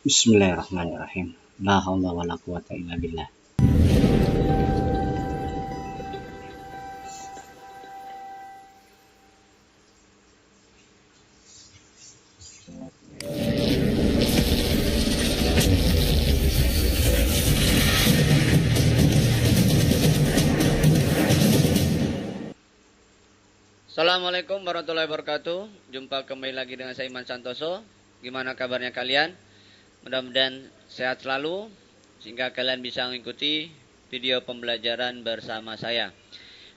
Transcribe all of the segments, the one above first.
Bismillahirrahmanirrahim. La haula wala quwata illa billah. Assalamualaikum warahmatullahi wabarakatuh. Jumpa kembali lagi dengan saya Iman Santoso. Gimana kabarnya kalian? Mudah-mudahan sehat selalu sehingga kalian bisa mengikuti video pembelajaran bersama saya.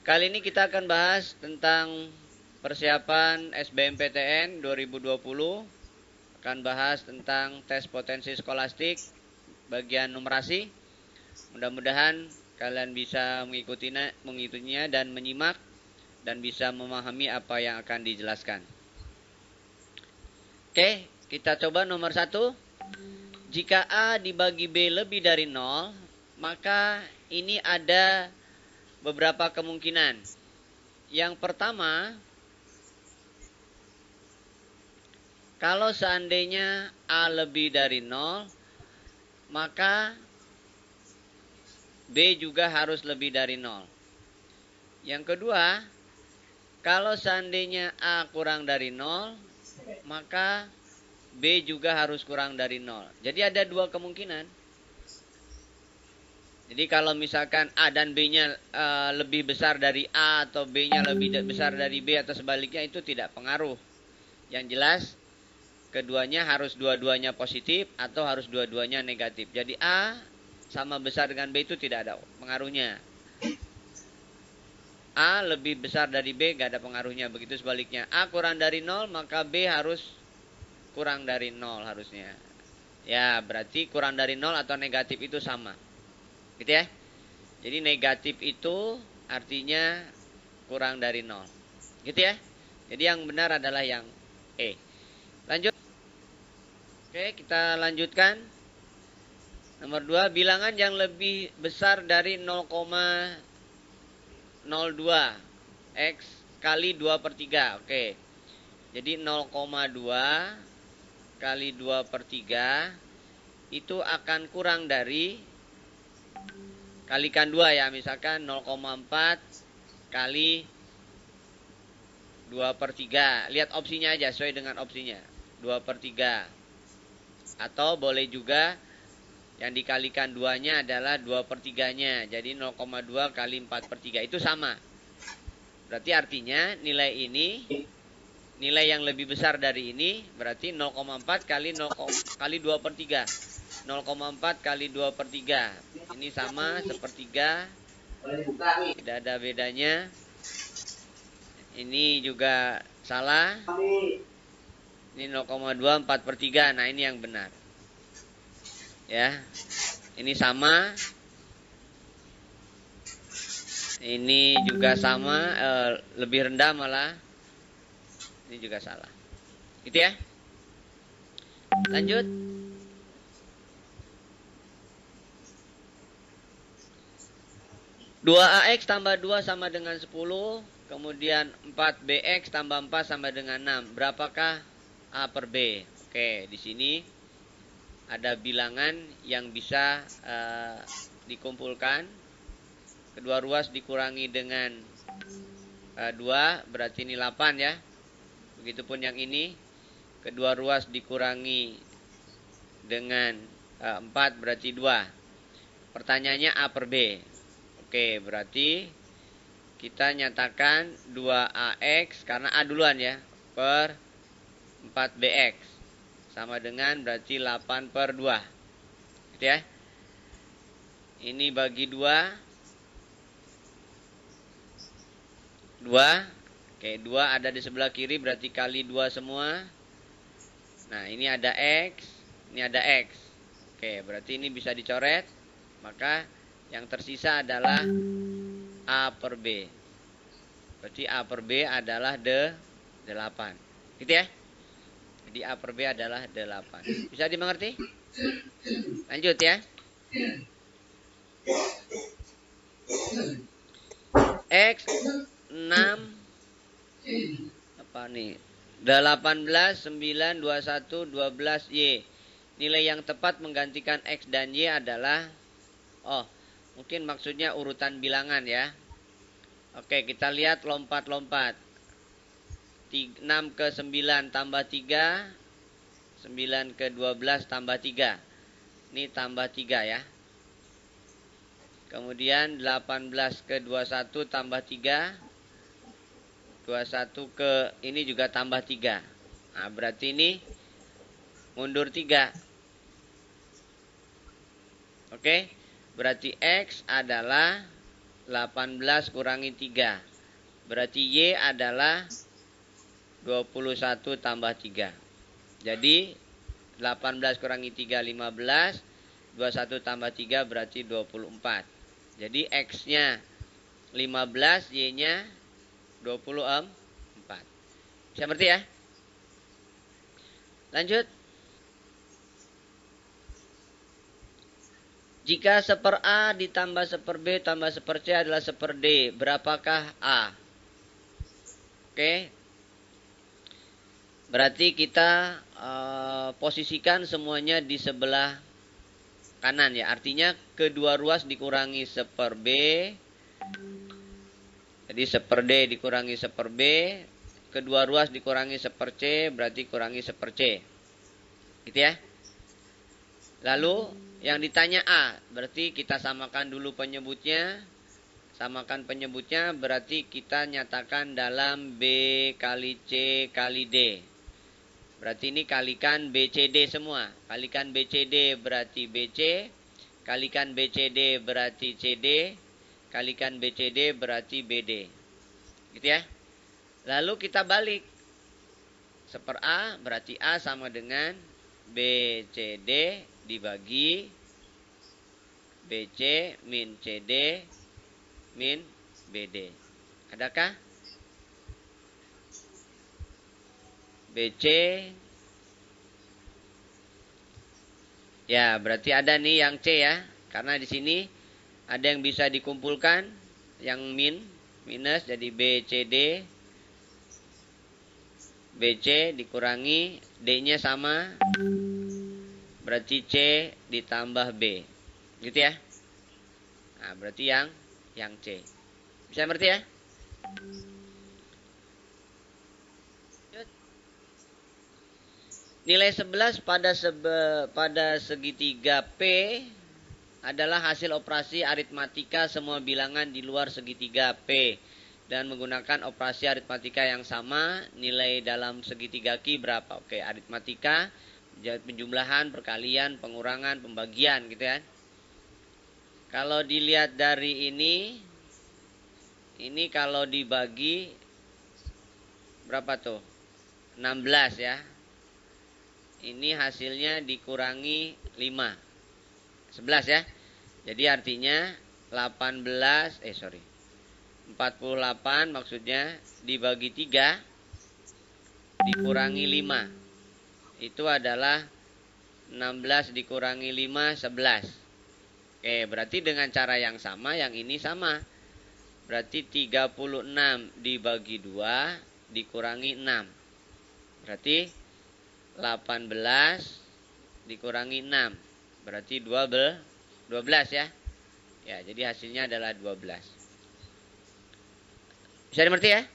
Kali ini kita akan bahas tentang persiapan SBMPTN 2020. Akan bahas tentang tes potensi skolastik bagian numerasi. Mudah-mudahan kalian bisa mengikutinya dan menyimak dan bisa memahami apa yang akan dijelaskan. Oke, kita coba nomor 1. Jika A dibagi B lebih dari 0, maka ini ada beberapa kemungkinan. Yang pertama, kalau seandainya A lebih dari 0, maka B juga harus lebih dari 0. Yang kedua, kalau seandainya A kurang dari 0, maka B juga harus kurang dari 0. Jadi ada dua kemungkinan. Jadi kalau misalkan A dan B-nya lebih besar dari A atau B-nya lebih besar dari B atau sebaliknya itu tidak pengaruh. Yang jelas keduanya harus dua-duanya positif atau harus dua-duanya negatif. Jadi A sama besar dengan B itu tidak ada pengaruhnya. A lebih besar dari B gak ada pengaruhnya. Begitu sebaliknya, A kurang dari 0 maka B harus kurang dari 0 harusnya. Ya berarti kurang dari 0 atau negatif itu sama, gitu ya. Jadi negatif itu artinya kurang dari 0, gitu ya. Jadi yang benar adalah yang E. Lanjut. Oke, kita lanjutkan. Nomor 2, bilangan yang lebih besar dari 0,02 X kali 2/3. Oke. Jadi 0,2 kali 2/3 itu akan kurang dari, kalikan 2 ya, misalkan 0,4 kali 2/3. Lihat opsinya aja, sesuai dengan opsinya. 2/3. Atau boleh juga yang dikalikan 2-nya adalah 2/3-nya. Jadi 0,2 kali 4/3. Itu sama. Berarti artinya nilai ini, nilai yang lebih besar dari ini, berarti 0,4 kali 2/3. 0,4 kali 2/3. Ini sama, sepertiga. Tidak ada bedanya. Ini juga salah. Ini 0,2 4/3. Nah ini yang benar. Ya, ini sama, ini juga sama, lebih rendah malah, ini juga salah, gitu ya. Lanjut. Dua AX tambah 2 sama dengan 10, kemudian 4BX tambah 4 sama dengan 6. Berapakah A per B? Oke, di sini ada bilangan yang bisa dikumpulkan. Kedua ruas dikurangi dengan 2, berarti ini 8 ya. Begitupun yang ini. Kedua ruas dikurangi dengan 4, berarti 2. Pertanyaannya A per B. Oke, berarti kita nyatakan 2AX, karena A duluan ya, per 4BX. Sama dengan berarti 8/2. Gitu ya. Ini bagi 2. 2. Oke, 2 ada di sebelah kiri, berarti kali 2 semua. Nah, ini ada X, ini ada X. Oke, berarti ini bisa dicoret. Maka yang tersisa adalah A per B. Berarti A per B adalah 8. Gitu ya. Jadi A per B adalah 8. Bisa dimengerti? Lanjut ya. X 6 apa nih? 18, 9, 21, 12 Y. nilai yang tepat menggantikan X dan Y adalah, oh mungkin maksudnya urutan bilangan ya. Oke, kita lihat lompat-lompat. 6 ke 9 tambah 3, 9 ke 12 tambah 3. Ini tambah 3 ya. Kemudian 18 ke 21 tambah 3, 21 ke ini juga tambah 3. Nah, berarti ini mundur 3. Oke, berarti X adalah 18 kurangi 3. Berarti Y adalah 21 tambah 3. Jadi 18 kurangi 3, 15. 21 tambah 3 berarti 24. Jadi X-nya 15, Y-nya 24. Bisa ngerti ya? Lanjut. Jika 1/A ditambah 1/B tambah 1/C adalah 1/D, berapakah A? Oke. Berarti kita posisikan semuanya di sebelah kanan ya. Artinya kedua ruas dikurangi 1/B. Jadi 1/D dikurangi 1/B. Kedua ruas dikurangi 1/C, berarti kurangi 1/C. Gitu ya. Lalu yang ditanya A, berarti kita samakan dulu penyebutnya. Samakan penyebutnya berarti kita nyatakan dalam B kali C kali D. Berarti ini kalikan BCD semua. Kalikan BCD berarti BC. Kalikan BCD berarti CD. Kalikan BCD berarti BD. Gitu ya. Lalu kita balik. 1/A berarti A sama dengan BCD dibagi BC min CD min BD. Adakah? BC. Ya, berarti ada nih yang C ya. Karena di sini ada yang bisa dikumpulkan, yang minus jadi BCD. BC dikurangi D-nya sama, berarti C ditambah B. Gitu ya. Nah, berarti yang C. Bisa ngerti ya? Nilai 11 pada segitiga P adalah hasil operasi aritmatika semua bilangan di luar segitiga P. Dan menggunakan operasi aritmatika yang sama, nilai dalam segitiga Q berapa? Oke, aritmatika, penjumlahan, perkalian, pengurangan, pembagian gitu ya. Kalau dilihat dari ini kalau dibagi berapa tuh? 16 ya. Ini hasilnya dikurangi 5. 11 ya. Jadi artinya 48 maksudnya dibagi 3 dikurangi 5. Itu adalah 16 dikurangi 5, 11. Oke, berarti dengan cara yang sama, yang ini sama. Berarti 36 dibagi 2 dikurangi 6. Berarti 18 dikurangi 6. Berarti 12 ya. Ya, jadi hasilnya adalah 12. Bisa dimengerti ya?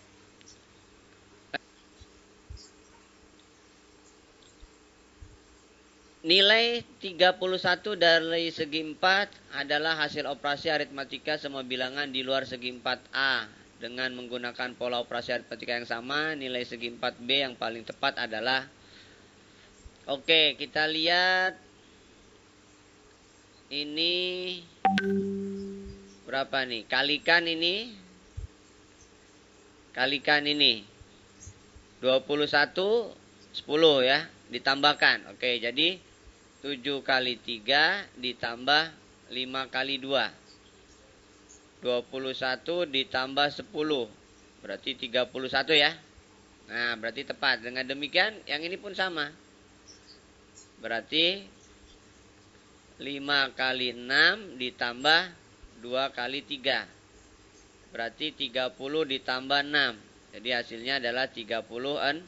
Nilai 31 dari segi 4 adalah hasil operasi aritmatika semua bilangan di luar segi 4A. Dengan menggunakan pola operasi aritmatika yang sama, nilai segi 4B yang paling tepat adalah, oke, kita lihat ini berapa nih? Kalikan ini 21 10 ya, ditambahkan. Oke, jadi 7 kali 3 ditambah 5 kali 2. 21 ditambah 10. Berarti 31 ya. Nah, berarti tepat. Dengan demikian, yang ini pun sama. Berarti 5 kali 6 ditambah 2 kali 3. Berarti 30 ditambah 6. Jadi hasilnya adalah 36.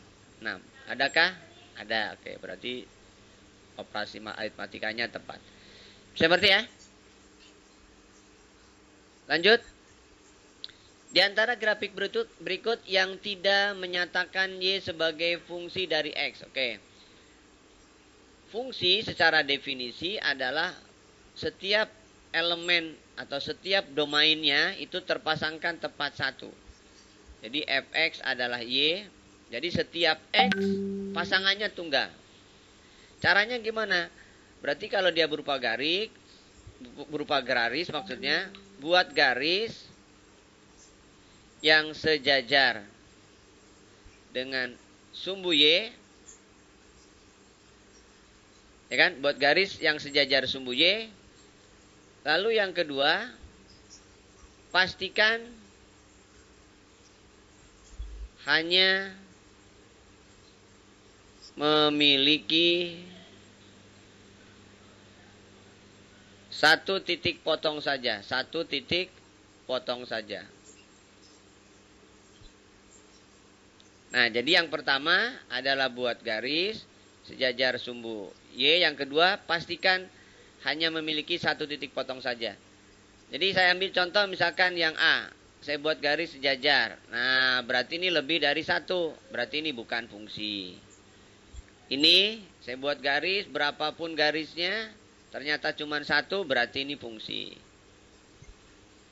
Adakah? Ada. Oke, berarti operasi aritmatikanya tepat. Bisa berarti ya? Lanjut. Di antara grafik berikut yang tidak menyatakan Y sebagai fungsi dari X. Oke. Fungsi secara definisi adalah setiap elemen atau setiap domainnya itu terpasangkan tepat satu. Jadi fx adalah Y. Jadi setiap X pasangannya tunggal. Caranya gimana? Berarti kalau dia berupa garis maksudnya, buat garis yang sejajar dengan sumbu Y, ya kan? Buat garis yang sejajar sumbu Y. Lalu yang kedua, pastikan hanya memiliki satu titik potong saja, satu titik potong saja. Nah, jadi yang pertama adalah buat garis sejajar sumbu Y. Yang kedua, pastikan hanya memiliki satu titik potong saja. Jadi saya ambil contoh misalkan yang A. Saya buat garis sejajar. Nah, berarti ini lebih dari satu. Berarti ini bukan fungsi. Ini saya buat garis, berapapun garisnya, ternyata cuma satu, berarti ini fungsi.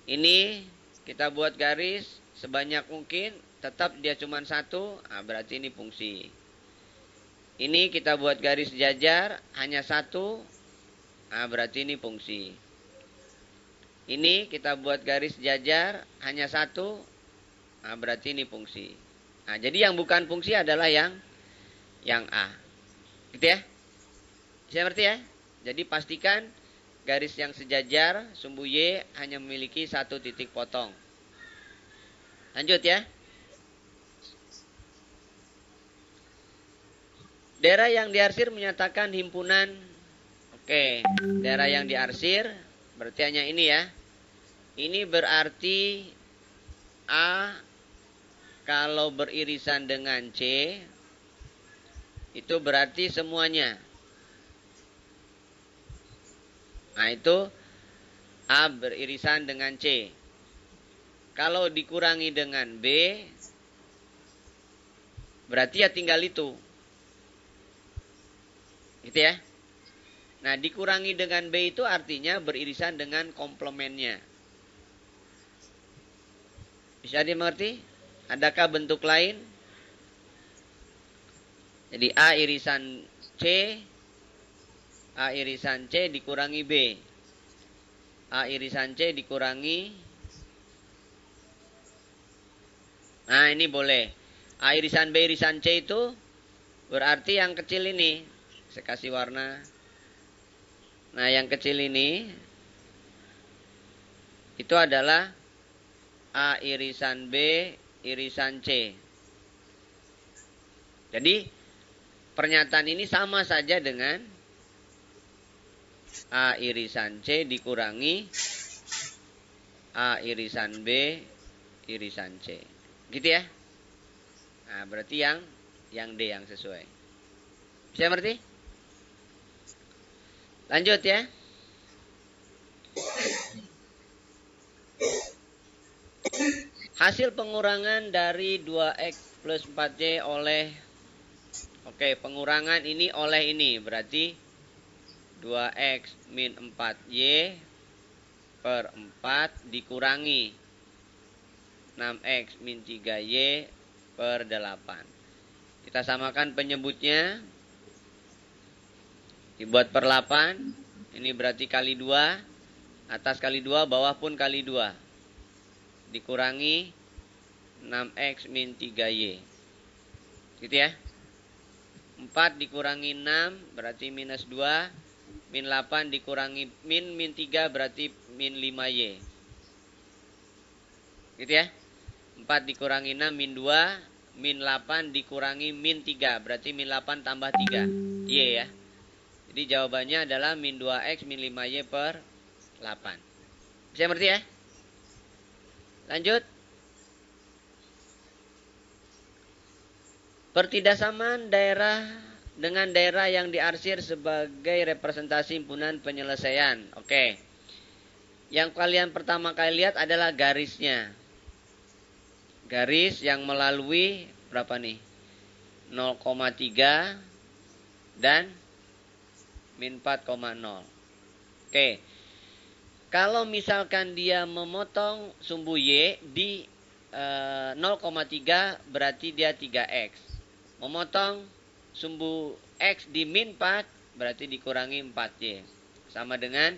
Ini kita buat garis sebanyak mungkin, tetap dia cuma satu, berarti ini fungsi. Ini kita buat garis sejajar hanya satu, berarti ini fungsi. Ini kita buat garis sejajar hanya satu, berarti ini fungsi. Nah, jadi yang bukan fungsi adalah yang A. Gitu ya? Bisa ngerti ya? Jadi pastikan garis yang sejajar sumbu Y hanya memiliki satu titik potong. Lanjut ya. Daerah yang diarsir menyatakan himpunan. Oke, daerah yang diarsir berarti hanya ini ya. Ini berarti A kalau beririsan dengan C itu berarti semuanya. Nah, itu A beririsan dengan C. Kalau dikurangi dengan B berarti ya tinggal itu. Gitu ya. Nah, dikurangi dengan B itu artinya beririsan dengan komplemennya. Bisa dimengerti? Adakah bentuk lain? Jadi A irisan C dikurangi B. A irisan C dikurangi. Nah, ini boleh. A irisan B irisan C itu berarti yang kecil ini. Saya kasih warna. Nah, yang kecil ini itu adalah A irisan B irisan C. Jadi pernyataan ini sama saja dengan A irisan C dikurangi A irisan B irisan C. Gitu ya. Nah, berarti yang D yang sesuai. Bisa mengerti? Lanjut ya. Hasil pengurangan dari 2X plus 4Y oleh, oke, pengurangan ini oleh ini. Berarti 2X min 4Y per 4 dikurangi 6X min 3Y per 8. Kita samakan penyebutnya. Dibuat per 8. Ini berarti kali 2. Atas kali 2, bawah pun kali 2. Dikurangi 6X min 3Y. Gitu ya. 4 dikurangi 6 berarti minus 2. Min 8 dikurangi min 3 berarti min 5Y. Gitu ya. 4 dikurangi 6 min 2. Min 8 dikurangi min 3 berarti min 8 tambah 3 Y ya. Jadi jawabannya adalah min 2X min 5Y per 8. Bisa mengerti ya? Lanjut. Pertidaksamaan daerah dengan daerah yang diarsir sebagai representasi himpunan penyelesaian. Oke. Yang kalian pertama kali lihat adalah garisnya. Garis yang melalui berapa nih? 0,3 dan min 4,0. Oke. Kalau misalkan dia memotong sumbu Y di 0,3 berarti dia 3X. Memotong sumbu X di min 4 berarti dikurangi 4Y. Sama dengan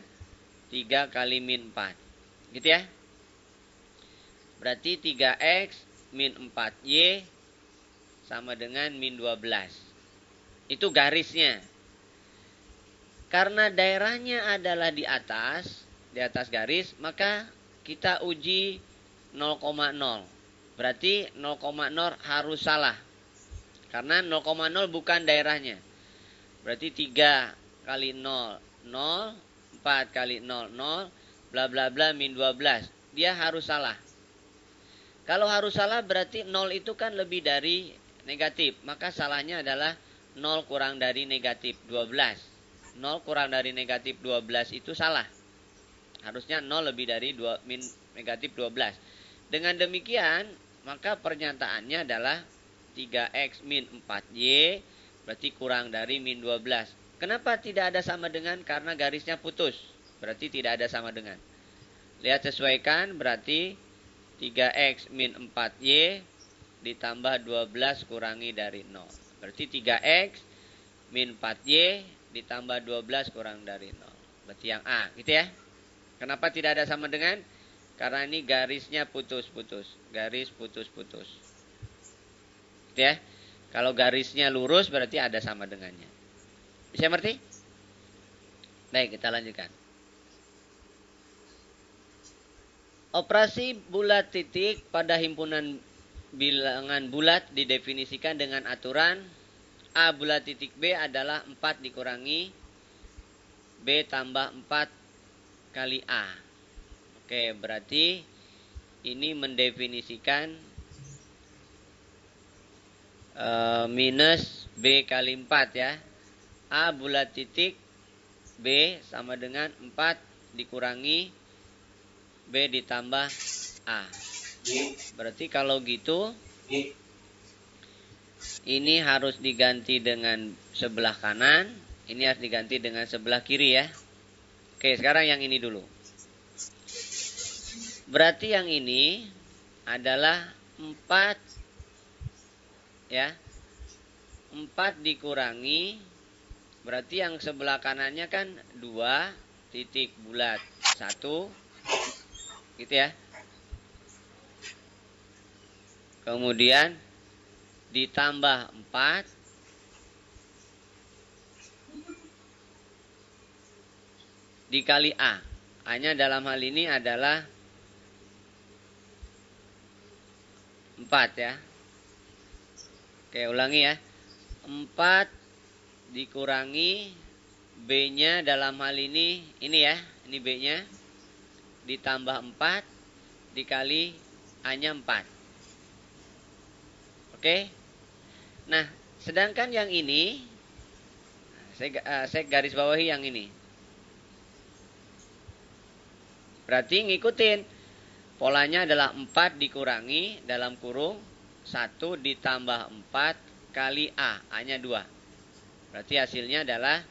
3 kali min 4. Gitu ya. Berarti 3X min 4Y sama dengan min 12. Itu garisnya. Karena daerahnya adalah di atas garis, maka kita uji 0,0. Berarti 0,0 harus salah. Karena 0,0 bukan daerahnya. Berarti 3 kali 0, 0, 4 kali 0, 0, bla bla bla min 12. Dia harus salah. Kalau harus salah berarti 0 itu kan lebih dari negatif. Maka salahnya adalah 0 kurang dari negatif 12. 0 kurang dari negatif 12 itu salah. Harusnya 0 lebih dari min negatif 12. Dengan demikian, maka pernyataannya adalah 3X min 4Y berarti kurang dari min 12. Kenapa tidak ada sama dengan? Karena garisnya putus. Berarti tidak ada sama dengan. Lihat sesuaikan, berarti 3X min 4Y ditambah 12 kurangi dari 0. Berarti 3X min 4Y ditambah 12 kurang dari 0. Berarti yang A, gitu ya. Kenapa tidak ada sama dengan? Karena ini garisnya putus-putus. Garis putus-putus. Gitu ya. Kalau garisnya lurus berarti ada sama dengannya. Bisa mengerti? Baik, kita lanjutkan. Operasi bulat titik pada himpunan bilangan bulat didefinisikan dengan aturan A bulat titik B adalah 4 dikurangi B tambah 4 kali A. Oke, berarti ini mendefinisikan minus B kali 4 ya. A bulat titik B sama dengan 4 dikurangi B ditambah A. Berarti kalau gitu ini harus diganti dengan sebelah kanan, ini harus diganti dengan sebelah kiri ya. Oke, sekarang yang ini dulu. Berarti yang ini adalah 4 ya. 4 dikurangi, berarti yang sebelah kanannya kan 2 titik bulat 1 gitu ya. Kemudian ditambah 4 dikali A. A-nya dalam hal ini adalah 4 ya. Oke, ulangi ya. 4 dikurangi B-nya dalam hal ini ya. Ini B-nya. Ditambah 4 dikali A-nya 4. Oke. Nah, sedangkan yang ini saya garis bawahi yang ini. Berarti ngikutin polanya adalah 4 dikurangi dalam kurung 1 ditambah 4 kali A. A-nya 2. Berarti hasilnya adalah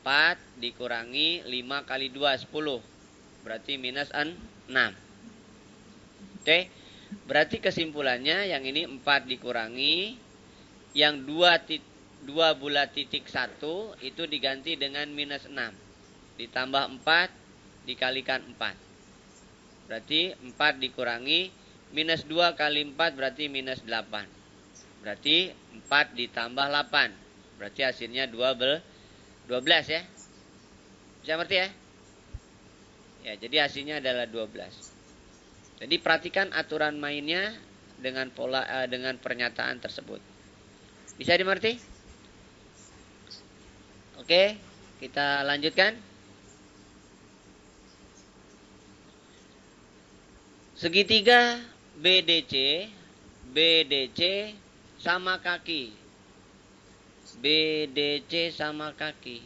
4 dikurangi 5 kali 2, 10. Berarti minus 6. Oke. Berarti kesimpulannya yang ini 4 dikurangi. Yang 2 bulat titik 1 itu diganti dengan minus 6. Ditambah 4 dikalikan 4. Berarti 4 dikurangi minus 2 kali 4 berarti minus 8. Berarti 4 ditambah 8. Berarti hasilnya 12 ya. Bisa ngerti ya? Ya, jadi hasilnya adalah 12. Jadi perhatikan aturan mainnya dengan dengan pernyataan tersebut. Bisa dimengerti? Oke, kita lanjutkan. Segitiga BDC sama kaki. BDC sama kaki.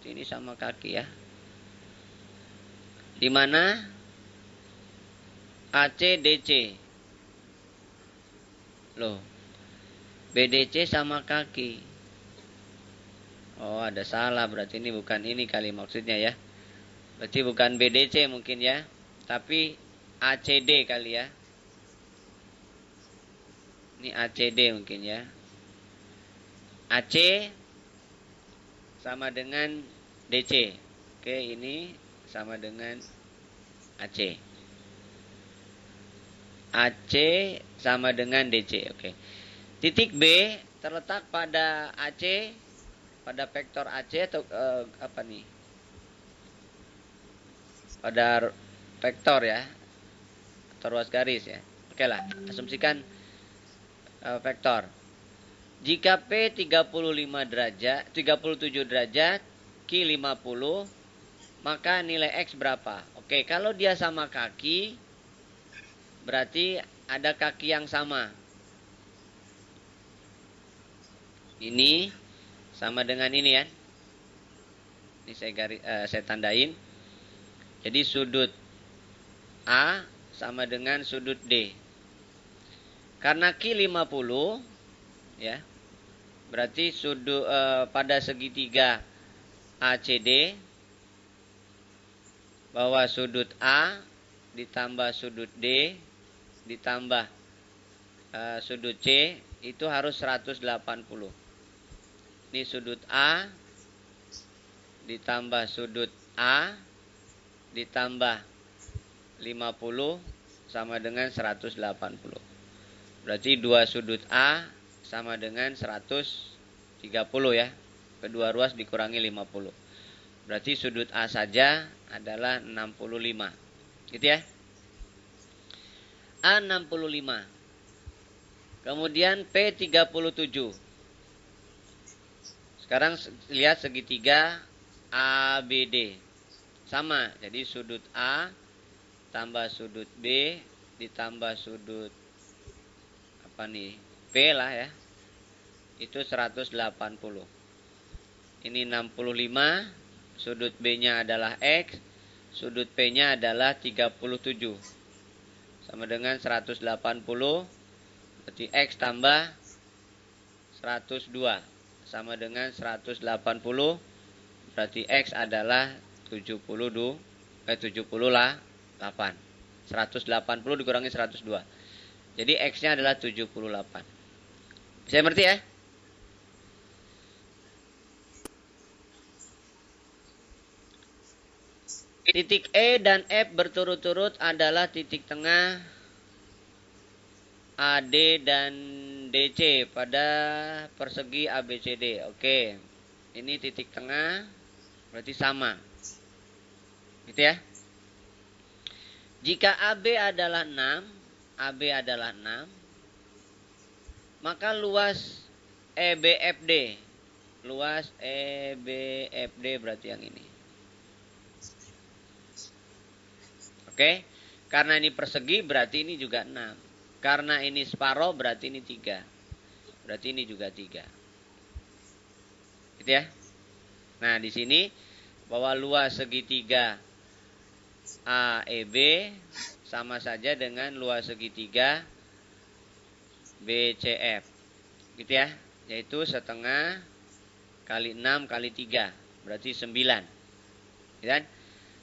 Ini sama kaki ya. Di mana ACDC. Loh, BDC sama kaki. Oh, ada salah, berarti ini bukan ini kali maksudnya ya. Berarti bukan BDC mungkin ya, tapi ACD kali ya. Ini ACD mungkin ya. AC sama dengan DC. Oke, ini sama dengan AC. AC sama dengan DC. Oke. Titik B terletak pada AC, pada vektor AC atau apa nih? Pada vektor ya, atau ruas garis ya. Oke lah, asumsikan vektor. Jika P 35 derajat, 37 derajat, Q 50, maka nilai X berapa? Oke, kalau dia sama kaki, berarti ada kaki yang sama. Ini sama dengan ini ya. Ini saya tandain. Jadi sudut A sama dengan sudut D. Karena Q 50 ya. Berarti sudut pada segitiga ACD bahwa sudut A ditambah sudut D ditambah sudut C itu harus 180. Ini sudut A ditambah sudut A ditambah 50 sama dengan 180. Berarti dua sudut A sama dengan 130 ya. Kedua ruas dikurangi 50. Berarti sudut A saja adalah 65. Gitu ya. A 65. Kemudian P 37. Sekarang lihat segitiga ABD. Sama. Jadi sudut A tambah sudut B ditambah sudut apa nih? P lah ya. Itu 180. Ini 65, sudut B-nya adalah X, sudut P-nya adalah 37. Sama dengan 180, berarti X tambah 102. Sama dengan 180, berarti X adalah 78. 180 dikurangi 102. Jadi X-nya adalah 78. Bisa ngerti ya? Titik E dan F berturut-turut adalah titik tengah AD dan DC pada persegi ABCD. Oke. Ini titik tengah berarti sama. Gitu ya? Jika AB adalah 6, maka luas EBFD. Luas EBFD berarti yang ini. Oke. Karena ini persegi berarti ini juga 6. Karena ini separoh berarti ini 3. Berarti ini juga 3. Gitu ya. Nah, di sini bahwa luas segitiga AEB sama saja dengan luas segitiga BCF. Gitu ya. Yaitu setengah kali 6 kali 3. Berarti 9. Ya.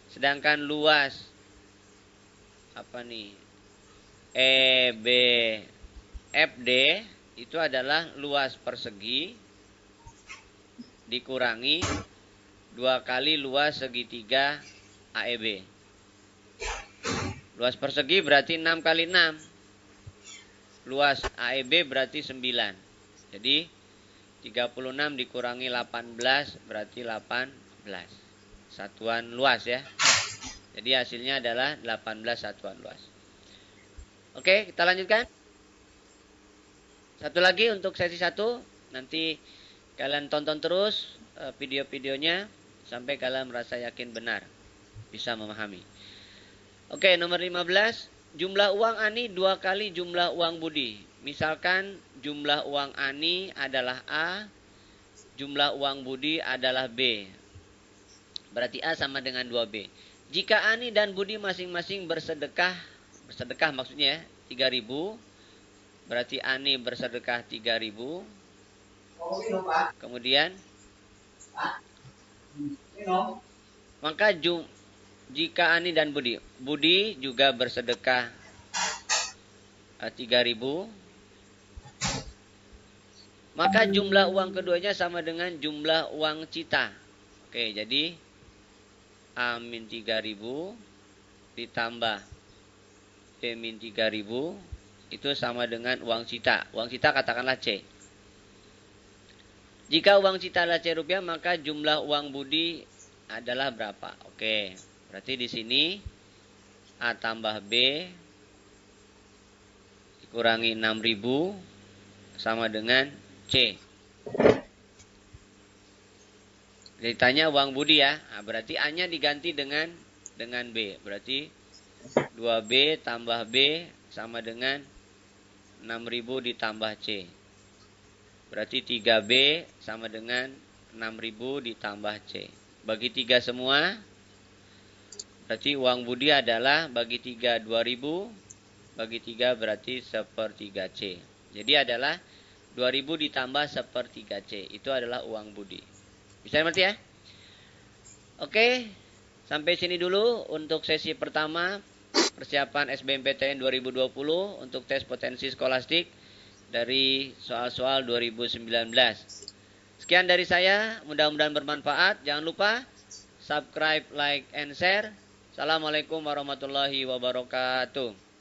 Sedangkan luas apa nih? EBFD itu adalah luas persegi dikurangi 2 kali luas segitiga AEB. Luas persegi berarti 6 kali 6. Luas AEB berarti 9. Jadi 36 dikurangi 18 berarti 18. Satuan luas ya. Jadi hasilnya adalah 18 satuan luas. Oke, kita lanjutkan. Satu lagi untuk sesi 1. Nanti kalian tonton terus video-videonya sampai kalian merasa yakin benar bisa memahami. Oke, nomor 15. Jumlah uang Ani 2 kali jumlah uang Budi. Misalkan jumlah uang Ani adalah A, jumlah uang Budi adalah B. Berarti A sama dengan 2B. Jika Ani dan Budi masing-masing bersedekah maksudnya 3.000, berarti Ani bersedekah 3.000. Kemudian maka jika Ani dan Budi juga bersedekah 3.000, maka jumlah uang keduanya sama dengan jumlah uang Cita. Oke, jadi A min 3.000 ditambah B min 3.000 itu sama dengan uang Cita. Uang Cita katakanlah C. Jika uang Cita adalah C rupiah, maka jumlah uang Budi adalah berapa? Oke, berarti di sini A tambah B dikurangi 6.000 sama dengan C. Ditanya uang Budi ya. Nah, berarti A-nya diganti dengan B. Berarti 2B tambah B sama dengan 6.000 ditambah C. Berarti 3B sama dengan 6.000 ditambah C. Bagi 3 semua. Berarti uang Budi adalah bagi 3 2.000. Bagi 3 berarti 1/3 C. Jadi adalah 2.000 ditambah 1/3 C. Itu adalah uang Budi. Bisa dimengerti ya? Oke. Sampai sini dulu untuk sesi pertama. Persiapan SBMPTN 2020 untuk tes potensi skolastik dari soal-soal 2019. Sekian dari saya, mudah-mudahan bermanfaat. Jangan lupa subscribe, like, and share. Assalamualaikum warahmatullahi wabarakatuh.